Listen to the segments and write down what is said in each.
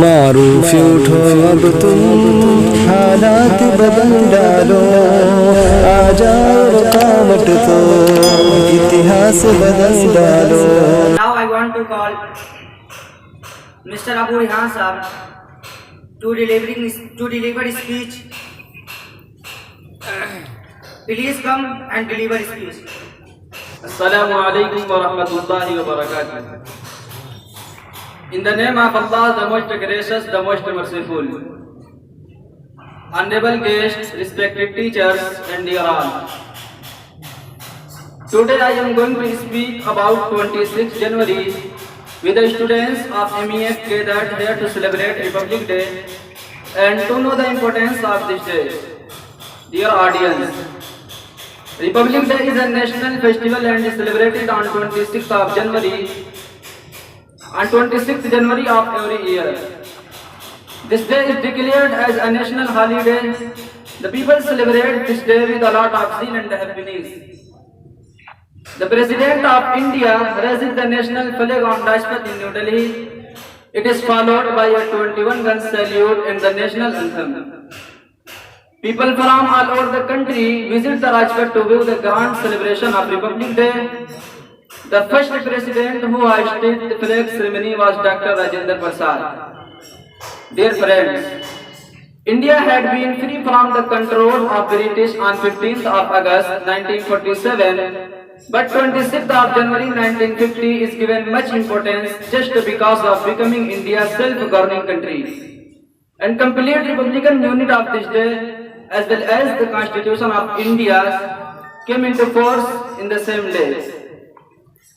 मारूफ उठो अब तुम हालात बदल डालो, आ जाओ रुकावट तो इतिहास बदल डालो। Now I want to call Mr. Abu Rehan Sahab to deliver speech. Please come and deliver speech. Assalamu alaikum wa rahmatullahi wa barakatuh. In the name of Allah, the most gracious, the most merciful. Honorable guests, respected teachers, and dear all. Today I am going to speak about 26 January with the students of MEF gathered here to celebrate Republic Day and to know the importance of this day. Dear audience, Republic Day is a national festival and is celebrated on 26th of January. On 26th January of every year. This day is declared as a national holiday. The people celebrate this day with a lot of zeal and happiness. The President of India raises the national flag on Rajpath in New Delhi. It is followed by a 21-gun salute and the national anthem. People from all over the country visit the Rajpath to view the grand celebration of Republic Day. The first president who hosted the flag ceremony was Dr. Rajendra Prasad. Dear friends, India had been free from the control of British on 15th of August 1947, but 26th of January 1950 is given much importance just because of becoming India's self-governing country. And complete republican unit of this day, as well as the Constitution of India, came into force in the same day.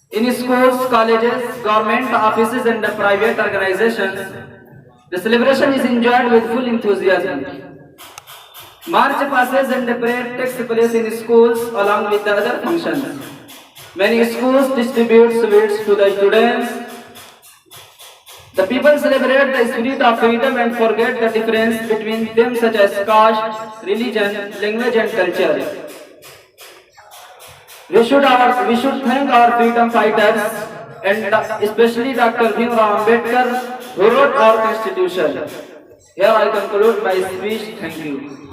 In schools, colleges, government offices and private organizations, the celebration is enjoyed with full enthusiasm. March passes and the parade takes place in schools along with the other functions. Many schools distribute sweets to the students. The people celebrate the spirit of freedom and forget the difference between them such as caste, religion, language and culture. We should thank our freedom fighters and especially Dr. Bhimrao Ambedkar who wrote our constitution. Here I conclude my speech. Thank you.